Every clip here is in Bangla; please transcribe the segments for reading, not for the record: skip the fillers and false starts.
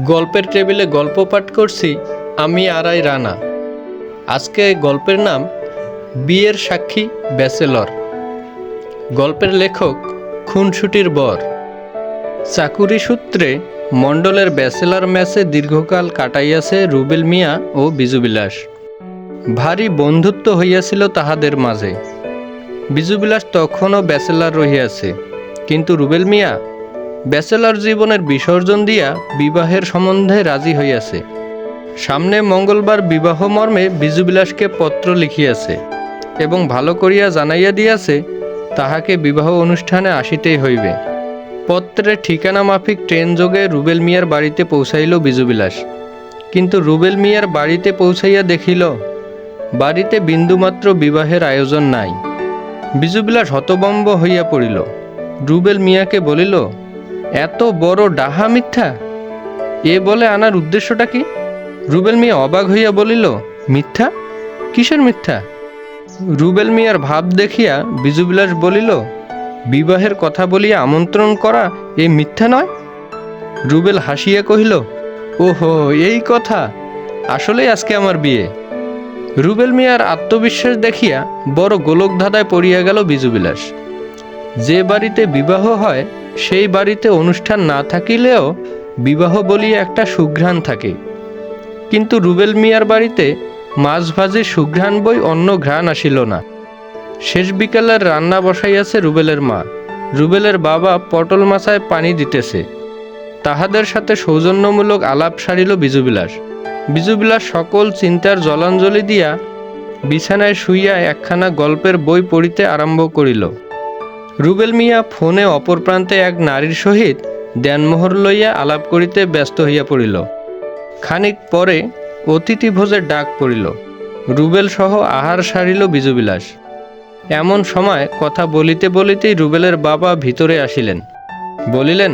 গল্পের টেবিলে গল্প পাঠ করছি আমি আরাই রানা। আজকে গল্পের নাম বিয়ের সাক্ষী ব্যাচেলর। গল্পের লেখক খুনসুটির বর। চাকুরি সূত্রে মণ্ডলের ব্যাচেলর ম্যাচে দীর্ঘকাল কাটাইয়াছে রুবেল মিয়া ও বিজুবিলাস। ভারী বন্ধুত্ব হইয়াছিল তাহাদের মাঝে। বিজুবিলাস তখনও ব্যাচেলর রহিয়াছে, কিন্তু রুবেল মিয়া ব্যাচেলর জীবনের বিসর্জন দিয়া বিবাহের সম্বন্ধে রাজি হইয়াছে। সামনে মঙ্গলবার বিবাহ মর্মে বিজুবিলাসকে পত্র লিখিয়াছে এবং ভালো করিয়া জানাইয়া দিয়াছে তাহাকে বিবাহ অনুষ্ঠানে আসিতেই হইবে। পত্রে ঠিকানা মাফিক ট্রেন যোগে রুবেল মিয়ার বাড়িতে পৌঁছাইল বিজুবিলাস। কিন্তু রুবেল মিয়ার বাড়িতে পৌঁছাইয়া দেখিল বাড়িতে বিন্দুমাত্র বিবাহের আয়োজন নাই। বিজুবিলাস হতভম্ব হইয়া পড়িল। রুবেল মিয়াকে বলিল, এত বড় ডাহা মিথ্যা! এ বলে আনার উদ্দেশ্যটা কি? রুবেল মিয়া অবাক হইয়া বলিল, মিথ্যা? কিসের মিথ্যা? রুবেল মিয়ার ভাব দেখিয়া বিজুবিলাস বলিল, বিবাহের কথা বলিয়া আমন্ত্রণ করা এ মিথ্যা নয়? রুবেল হাসিয়া কহিল, ওহো, এই কথা! আসলেই আজকে আমার বিয়ে। রুবেল মিয়ার আত্মবিশ্বাস দেখিয়া বড় গোলক ধাঁধায় পড়িয়া গেল বিজুবিলাস। যে বাড়িতে বিবাহ হয় সেই বাড়িতে অনুষ্ঠান না থাকিলেও বিবাহ বলিয়া একটা সুঘ্রাণ থাকে, কিন্তু রুবেল মিয়ার বাড়িতে মাছ ভাজি সুঘ্রাণ বই অন্য ঘ্রাণ আসিল না। শেষ বিকালের রান্না বসাইয়াছে রুবেলের মা। রুবেলের বাবা পটল মাছায় পানি দিতেছে। তাহাদের সাথে সৌজন্যমূলক আলাপ সারিল বিজুবিলাস। বিজুবিলাস সকল চিন্তার জলাঞ্জলি দিয়া বিছানায় শুইয়া একখানা গল্পের বই পড়িতে আরম্ভ করিল। রুবেল মিয়া ফোনে অপর প্রান্তে এক নারীর সহিত দেনমোহর লইয়া আলাপ করিতে ব্যস্ত হইয়া পড়িল। খানিক পরে অতিথি ভোজের ডাক পড়িল। রুবেল সহ আহার সারিল বিজুবিলাস। এমন সময় কথা বলিতে বলিতেই রুবেলের বাবা ভিতরে আসিলেন। বলিলেন,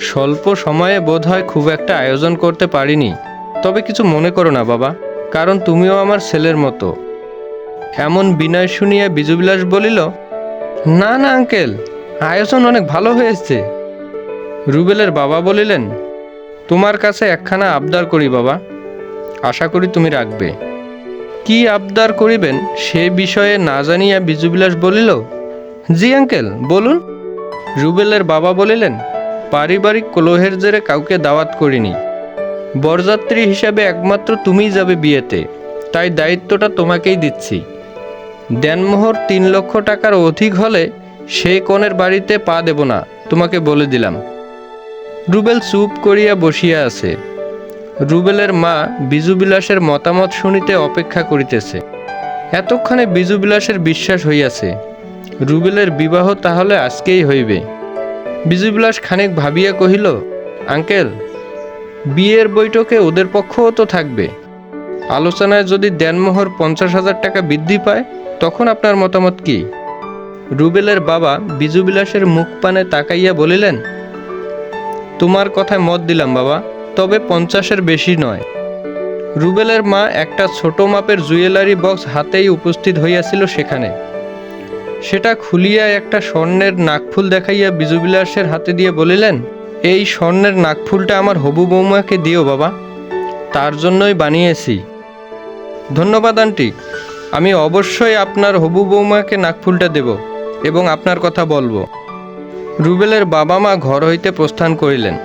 স্বল্প সময়ে বোধহয় খুব একটা আয়োজন করতে পারিনি, তবে কিছু মনে করো না বাবা, কারণ তুমিও আমার ছেলের মতো। এমন বিনয় শুনিয়া বিজুবিলাস বলিল, না না আঙ্কেল, আয়োজন অনেক ভালো হয়েছে। রুবেলের বাবা বলিলেন, তোমার কাছে একখানা আবদার করি বাবা, আশা করি তুমি রাখবে। কি আবদার করিবেন সে বিষয়ে না জানিয়া বিজুবিলাস বলিল, জি আঙ্কেল, বলুন। রুবেলের বাবা বলিলেন, পারিবারিক কলহের জেরে কাউকে দাওয়াত করিনি। বরযাত্রী হিসাবে একমাত্র তুমিই যাবে বিয়েতে, তাই দায়িত্বটা তোমাকেই দিচ্ছি। দেনমোহর 3 লক্ষ টাকার অধিক হলে সেই কনের বাড়িতে পা দেব না, তোমাকে বলে দিলাম। রুবেল চুপ করিয়া বসিয়া আছে। রুবেলের মা বিজুবিলাসের মতামত শুনিতে অপেক্ষা করিতেছে। এতক্ষণে বিজুবিলাসের বিশ্বাস হইয়াছে রুবেলের বিবাহ তাহলে আজকেই হইবে। বিজুবিলাস খানিক ভাবিয়া কহিল, আঙ্কেল, বিয়ের বৈঠকে ওদের পক্ষও তো থাকবে। আলোচনায় যদি দেনমোহর 50,000 টাকা বৃদ্ধি পায় তখন আপনার মতামত কি? রুবেলের বাবা বিজুবিলাসের মুখ পানে তাকাইয়া বলিলেন, তোমার কথায় মত দিলাম বাবা, তবে 50-এর বেশি নয়। রুবেলের মা একটা ছোট মাপের জুয়েলারি বক্স হাতেই উপস্থিত হইয়াছিল সেখানে। সেটা খুলিয়া একটা স্বর্ণের নাকফুল দেখাইয়া বিজুবিলাসের হাতে দিয়ে বলিলেন, এই স্বর্ণের নাকফুলটা আমার হবু বৌমাকে দিও বাবা, তার জন্যই বানিয়েছি। ধন্যবাদ আন্টি, আমি অবশ্যই আপনার হবু বৌমাকে নাকফুলটা দেব এবং আপনার কথা বলবো। রুবেলের বাবা মা ঘর হইতে প্রস্থান করিলেন।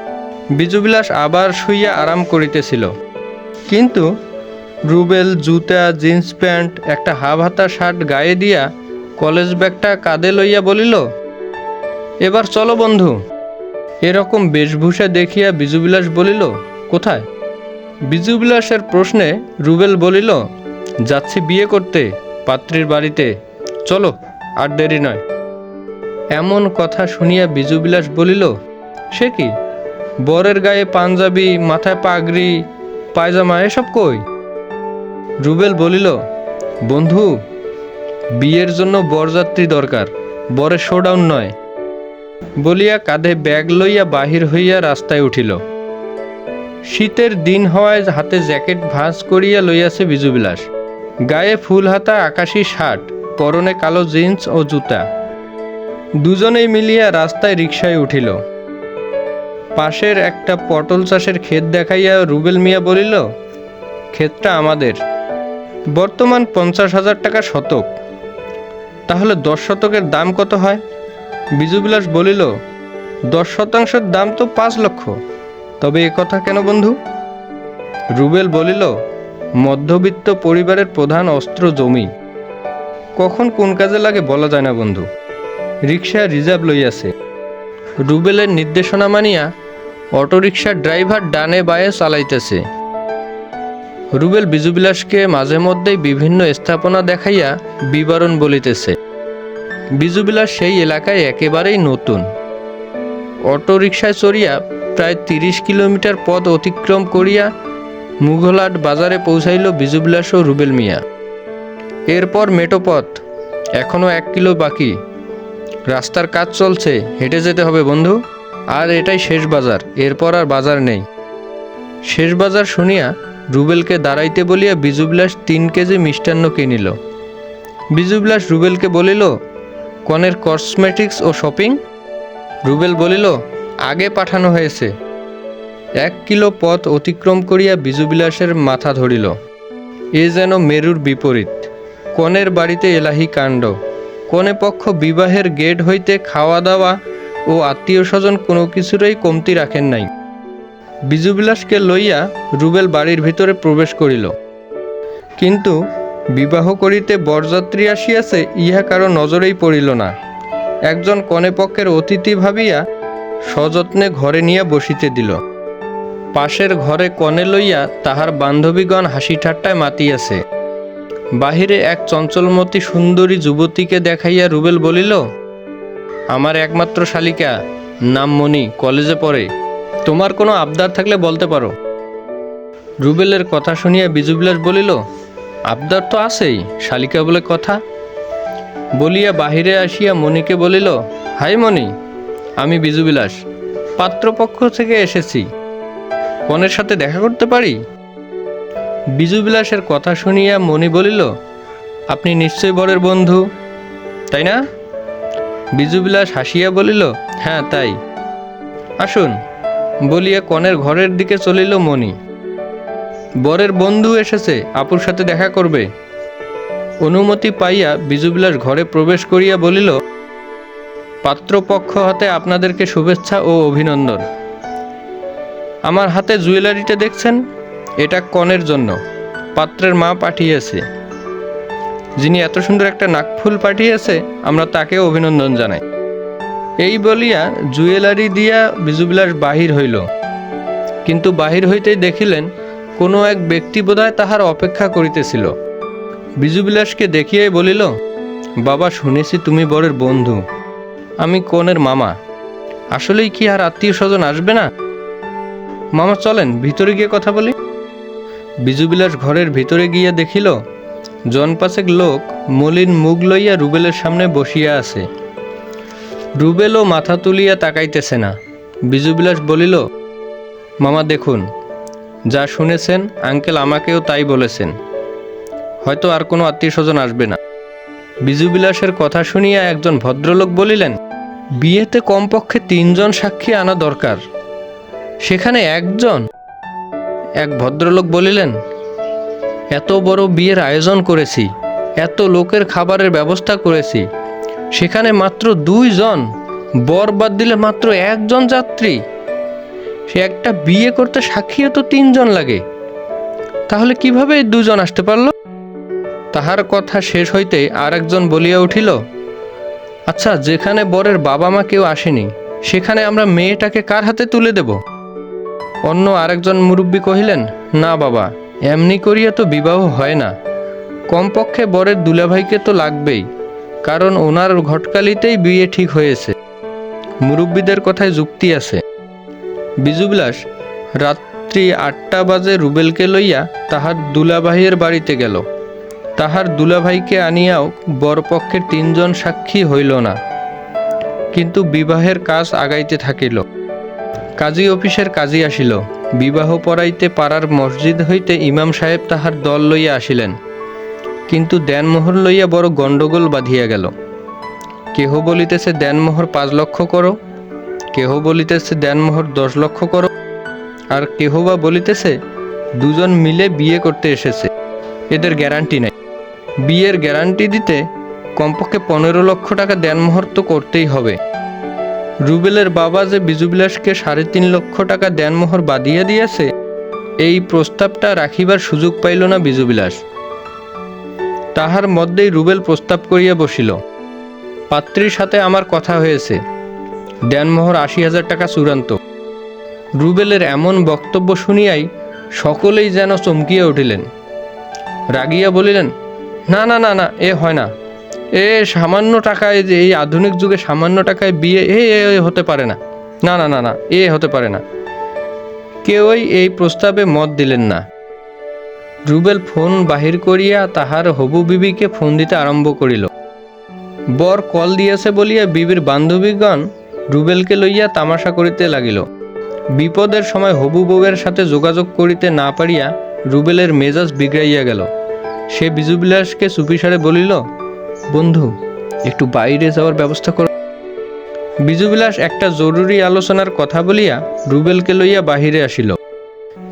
বিজুবিলাস আবার শুইয়া আরাম করিতেছিল, কিন্তু রুবেল জুতা, জিন্স প্যান্ট, একটা হাফ হাতা শার্ট গায়ে দিয়া কলেজ ব্যাগটা কাঁধে লইয়া বলিল, এবার চলো বন্ধু। এরকম বেশভূষা দেখিয়া বিজুবিলাস বলিল, কোথায়? বিজুবিলাসের প্রশ্নে রুবেল বলিল, যাচ্ছি বিয়ে করতে পাত্রীর বাড়িতে, চলো, আর দেরি নয়। এমন কথা শুনিয়া বিজুবিলাস বলিল, সে কি, বরের গায়ে পাঞ্জাবি, মাথায় পাগড়ি, পায়জামা, এসব কই? রুবেল বলিল, বন্ধু, বিয়ের জন্য বরযাত্রী দরকার, বরের শোডাউন নয়। বলিয়া কাঁধে ব্যাগ লইয়া বাহির হইয়া রাস্তায় উঠিল। শীতের দিন হওয়ায় হাতে জ্যাকেট ভাঁজ করিয়া লইয়াছে বিজুবিলাস। গায়ে ফুল হাতা আকাশি শার্ট, পরনে কালো জিন্স ও জুতা। দুজনেই মিলিয়া রাস্তায় রিকশায় উঠিল। পাশের একটা পটল চাষের ক্ষেত দেখাইয়া রুবেল মিয়া বলিল, ক্ষেতটা আমাদের, বর্তমান 50,000 টাকা শতক। তাহলে 10 শতকের দাম কত হয়? বিজুবিলাস বলিল, 10 শতাংশের দাম তো 5 লক্ষ। তবে এ কথা কেন বন্ধু? রুবেল বলিল, মধ্যবিত্ত পরিবারের প্রধান অস্ত্র জমি। কখন কোন কাজে লাগে বলা যায় না বন্ধু। রিক্সা রিজার্ভ লইয়াছে। রুবেলের নির্দেশনা মানিয়া অটোরিকশার ড্রাইভার ডানে বায়ে চালাইতেছে। রুবেল বিজুবিলাসকে মাঝে মধ্যেই বিভিন্ন স্থাপনা দেখাইয়া বিবরণ বলিতেছে। বিজুবিলাস সেই এলাকায় একেবারেই নতুন। অটোরিকশায় চড়িয়া প্রায় 30 কিলোমিটার পথ অতিক্রম করিয়া মুঘলহাট বাজারে পৌঁছাইল বিজুবিলাস ও রুবেল মিয়া। এরপর মেটো পথ, এখনও 1 কিলো বাকি। রাস্তার কাজ চলছে, হেঁটে যেতে হবে বন্ধু। আর এটাই শেষ বাজার, এরপর আর বাজার নেই। শেষ বাজার শুনিয়া রুবেলকে দাঁড়াইতে বলিয়া বিজুবিলাস 3 কেজি মিষ্টান্ন কিনিল। বিজুবিলাস রুবেলকে বলিল, কনের কসমেটিক্স ও শপিং? রুবেল বলিল, আগে পাঠানো হয়েছে। 1 কিলো পথ অতিক্রম করিয়া বিজুবিলাসের মাথা ধরিল। এ যেন মেরুর বিপরীত। কনের বাড়িতে এলাহি কাণ্ড। কনে পক্ষ বিবাহের গেট হইতে খাওয়া দাওয়া ও আত্মীয় স্বজন কোনো কিছুরই কমতি রাখেন নাই। বিজুবিলাসকে লইয়া রুবেল বাড়ির ভিতরে প্রবেশ করিল। কিন্তু বিবাহ করিতে বরযাত্রী আসিয়াছে ইহা কারো নজরেই পড়িল না। একজন কনে পক্ষের অতিথি ভাবিয়া সযত্নে ঘরে নিয়া বসিতে দিল। পাশের ঘরে কনে লইয়া তাহার বান্ধবীগণ হাসি ঠাট্টায় মাতিয়াছে। বাহিরে এক চঞ্চলমতী সুন্দরী যুবতীকে দেখাইয়া রুবেল বলিল, আমার একমাত্র শালিকা, নাম মণি, কলেজে পড়ে। তোমার কোনো আবদার থাকলে বলতে পারো। রুবেলের কথা শুনিয়া বিজুবিলাস বলিল, আবদার তো আছেই, শালিকা বলে কথা। বলিয়া বাহিরে আসিয়া মণিকে বলিল, হাই মণি, আমি বিজুবিলাস, পাত্রপক্ষ থেকে এসেছি। কনের সাথে দেখা করতে পারি? বিজুবিলাসের কথা শুনিয়া মণি বলিল, আপনি নিশ্চয় বরের বন্ধু, তাই না? বিজুবিলাস হাসিয়া বলিল, হ্যাঁ তাই। আসুন, বলিয়া কনের ঘরের দিকে চলিল মণি। বরের বন্ধু এসেছে, আপুর সাথে দেখা করবে। অনুমতি পাইয়া বিজুবিলাস ঘরে প্রবেশ করিয়া বলিল, পাত্রপক্ষ হতে আপনাদেরকে শুভেচ্ছা ও অভিনন্দন। আমার হাতে জুয়েলারিটা দেখছেন, এটা কনের জন্য পাত্রের মা পাঠিয়েছে। যিনি এত সুন্দর একটা নাকফুল পাঠিয়েছে, আমরা তাকেও অভিনন্দন জানাই। এই বলিয়া জুয়েলারি দিয়া বিজুবিলাস বাহির হইল। কিন্তু বাহির হইতেই দেখিলেন কোনো এক ব্যক্তি বোধহয় তাহার অপেক্ষা করিতেছিল। বিজুবিলাসকে দেখিয়াই বলিল, বাবা, শুনেছি তুমি বরের বন্ধু। আমি কনের মামা। আসলেই কি আর আত্মীয় স্বজন আসবে না? মামা চলেন ভিতরে গিয়ে কথা বলি। বিজুবিলাস ঘরের ভিতরে গিয়া দেখিল 5 লোক মলিন মুখ লইয়া রুবেলের সামনে বসিয়া আছে। রুবেলও মাথা তুলিয়া তাকাইতেছে না। বিজুবিলাস বলিল, মামা দেখুন, যা শুনেছেন আঙ্কেল আমাকেও তাই বলেছেন। হয়তো আর কোনো আত্মীয় স্বজন আসবে না। বিজুবিলাসের কথা শুনিয়া একজন ভদ্রলোক বলিলেন, বিয়েতে কমপক্ষে 3 জন সাক্ষী আনা দরকার, সেখানে 1 জন। এক ভদ্রলোক বলিলেন, এত বড় বিয়ের আয়োজন করেছি, এত লোকের খাবারের ব্যবস্থা করেছি, সেখানে মাত্র 2 জন, বর বাদ দিলে মাত্র 1 জন যাত্রী। সে একটা বিয়ে করতে সাক্ষীও তো 3 জন লাগে, তাহলে কিভাবে 2 জন আসতে পারলো? তাহার কথা শেষ হইতে আর একজন বলিয়া উঠিল, আচ্ছা, যেখানে বরের বাবা মা কেউ আসেনি, সেখানে আমরা মেয়েটাকে কার হাতে তুলে দেব? অন্য আরেকজন মুরব্বী কহিলেন, না বাবা, এমনি করিয়া তো বিবাহ হয় না, কমপক্ষে বরের দুলাভাইকে তো লাগবেই, কারণ ওনার ঘটকালিতেই বিয়ে ঠিক হয়েছে। মুরব্বীদের কথায় যুক্তি আছে। বিজুবিলাস রাত্রি 8টা বাজে রুবেলকে লইয়া তাহার দুলাভাইয়ের বাড়িতে গেল। তাহার দুলাভাইকে আনিয়াও বরপক্ষের 3 জন সাক্ষী হইল না। কিন্তু বিবাহের কাজ আগাইতে থাকিল। কাজী অফিসের কাজী আসিল। বিবাহ পড়াইতে পাড়ার মসজিদ হইতে ইমাম সাহেব তাহার দল লইয়া আসিলেন। কিন্তু দেনমোহর লইয়া বড় গণ্ডগোল বাঁধিয়া গেল। কেহ বলিতেছে দেনমোহর 5 লক্ষ করো, কেহ বলিতেছে দেনমোহর 10 লক্ষ করো, আর কেহ বা বলিতেছে দুজন মিলে বিয়ে করতে এসেছে, এদের গ্যারান্টি নেই। বিয়ের গ্যারান্টি দিতে কমপক্ষে 15 লক্ষ টাকা দেনমোহর তো করতেই হবে। রুবেলের বাবা যে বিজুবিলাসকে 3.5 লক্ষ টাকা দেনমোহর বাঁধিয়া দিয়েছে, এই প্রস্তাবটা রাখিবার সুযোগ পাইল না বিজুবিলাস। তাহার মধ্যেই রুবেল প্রস্তাব করিয়া বসিল, পাত্রীর সাথে আমার কথা হয়েছে, দেনমোহর 80,000 টাকা চূড়ান্ত। রুবেলের এমন বক্তব্য শুনিয়াই সকলেই যেন চমকিয়া উঠিলেন। রাগিয়া বলিলেন, না না না না, এ হয় না, এ সামান্য টাকায়, যে এই আধুনিক যুগে সামান্য টাকায় বিয়ে এ হতে পারে না, না না না না, এ হতে পারে না। কেউই এই প্রস্তাবে মত দিলেন না। রুবেল ফোন বাহির করিয়া তাহার হবু বিবিকে ফোন দিতে আরম্ভ করিল। বর কল দিয়েছে বলিয়া বিবির বান্ধবীগণ রুবেলকে লইয়া তামাশা করিতে লাগিল। বিপদের সময় হবু বউয়ের সাথে যোগাযোগ করিতে না পারিয়া রুবেলের মেজাজ বিগড়াইয়া গেল। সে বিজুবিলাসকে চুপিসারে বলিল, বন্ধু, একটু বাইরে যাওয়ার ব্যবস্থা করো। বিজুবিলাস একটা জরুরি আলোচনার কথা বলিয়া রুবেলকে লইয়া বাহিরে আসিল।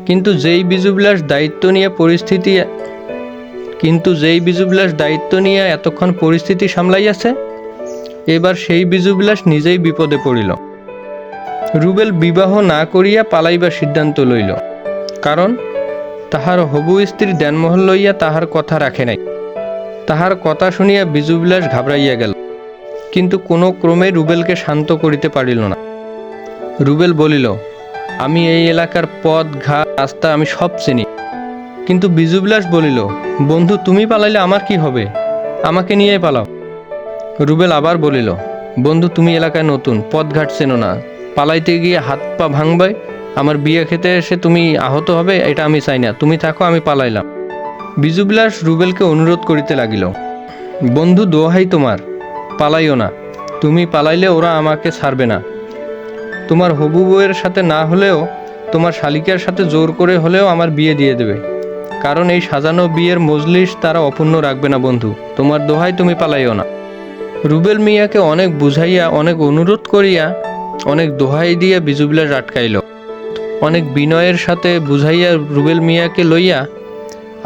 কিন্তু যেই বিজুবিলাস দায়িত্ব নিয়ে এতক্ষণ পরিস্থিতি সামলাইয়াছে, এবার সেই বিজুবিলাস নিজেই বিপদে পড়িল। রুবেল বিবাহ না করিয়া পালাইবার সিদ্ধান্ত লইল, কারণ তাহার হবু স্ত্রী দেনমোহর লইয়া তাহার কথা রাখে নাই। তাহার কথা শুনিয়া বিজুবিলাস ঘাবড়াইয়া গেল, কিন্তু কোনো ক্রমে রুবেলকে শান্ত করিতে পারিল না। রুবেল বলিল, আমি এই এলাকার পথ ঘাট রাস্তা আমি সব চিনি। কিন্তু বিজুবিলাস বলিল, বন্ধু, তুমি পালাইলে আমার কি হবে, আমাকে নিয়ে পালাও। রুবেল আবার বলিল, বন্ধু, তুমি এলাকায় নতুন, পথঘাট চেনো না, পালাইতে গিয়ে হাত পা ভাঙবে, আমার বিয়ে খেতে এসে তুমি আহত হবে, এটা আমি চাই না, তুমি থাকো, আমি পালাইলাম। বিজুবিলাস রুবেলকে অনুরোধ করিতে লাগিল, বন্ধু, দোহাই তোমার, পালাইও না, তুমি পালাইলে ওরা আমাকে ছাড়বে না। তোমার হবু বউয়ের সাথে না হলেও তোমার শালিকার সাথে জোর করে হলেও আমার বিয়ে দিয়ে দেবে, কারণ এই সাজানো বিয়ের মজলিস তারা অপূর্ণ রাখবে না। বন্ধু, তোমার দোহাই, তুমি পালাইও না। রুবেল মিয়াকে অনেক বুঝাইয়া, অনেক অনুরোধ করিয়া, অনেক দোহাই দিয়া বিজুবিলাস আটকাইল। অনেক বিনয়ের সাথে বুঝাইয়া রুবেল মিয়াকে লইয়া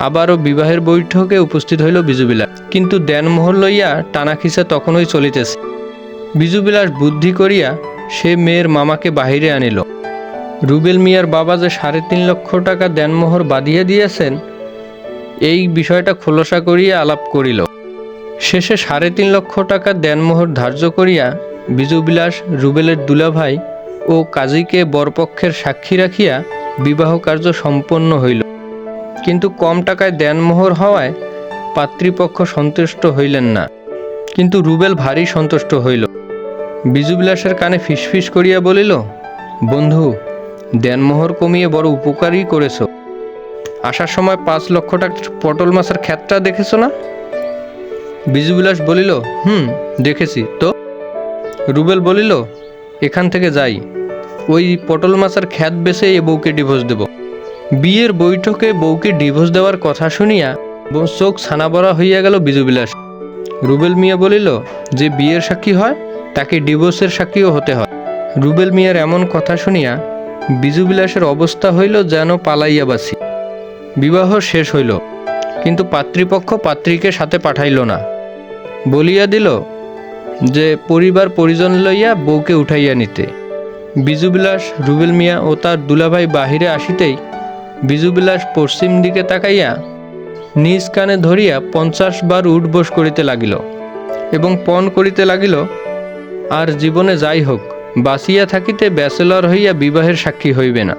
আবারও বিবাহের বৈঠকে উপস্থিত হইল বিজুবিলাস। কিন্তু দেনমোহর লইয়া টানাখিচা তখনই চলিতেছে। বিজুবিলাস বুদ্ধি করিয়া সে মেয়ের মামাকে বাহিরে আনিল। রুবেল মিয়ার বাবা যে 3.5 লক্ষ টাকা দেনমোহর বাঁধিয়া দিয়েছেন, এই বিষয়টা খোলসা করিয়া আলাপ করিল। শেষে 3.5 লক্ষ টাকা দেনমোহর ধার্য করিয়া বিজুবিলাস রুবেলের দুলাভাই ও কাজীকে বরপক্ষের সাক্ষী রাখিয়া বিবাহ কার্য সম্পন্ন হইল। কিন্তু কম টাকায় দেনমোহর হওয়ায় পাত্রীপক্ষ সন্তুষ্ট হইলেন না, কিন্তু রুবেল ভারী সন্তুষ্ট হইল। বিজুবিলাসের কানে ফিসফিস করিয়া বলিল, বন্ধু, দেনমোহর কমিয়ে বড় উপকারই করেছ। আসার সময় 5 লক্ষ টাকার পটল মাছের ক্ষেতটা দেখেছ না? বিজুবিলাস বলিল, দেখেছি তো। রুবেল বলিল, এখান থেকে যাই, ওই পটল মাছের ক্ষেত বেচে এ বউকে ডিভোর্স দেব। বিয়ের বৈঠকে বউকে ডিভোর্স দেওয়ার কথা শুনিয়া চোখ ছানাবড়া হইয়া গেল বিজুবিলাস। রুবেল মিয়া বলিল, যে বিয়ের সাক্ষী হয় তাকে ডিভোর্সের সাক্ষীও হতে হয়। রুবেল মিয়ার এমন কথা শুনিয়া বিজুবিলাসের অবস্থা হইল যেন পালাইয়া বাসি। বিবাহ শেষ হইল, কিন্তু পাত্রীপক্ষ পাত্রীকে সাথে পাঠাইল না, বলিয়া দিল যে পরিবার পরিজন লইয়া বউকে উঠাইয়া নিতে। বিজুবিলাস, রুবেল মিয়া ও তার দুলাভাই বাহিরে আসিতেই বিজুবিলাস পশ্চিম দিকে তাকাইয়া নিজ কানে ধরিয়া 50 বার উঠবোস করিতে লাগিল এবং পণ করিতে লাগিল, আর জীবনে যাই হোক, বাঁচিয়া থাকিতে ব্যাচেলর হইয়া বিবাহের সাক্ষী হইবে না।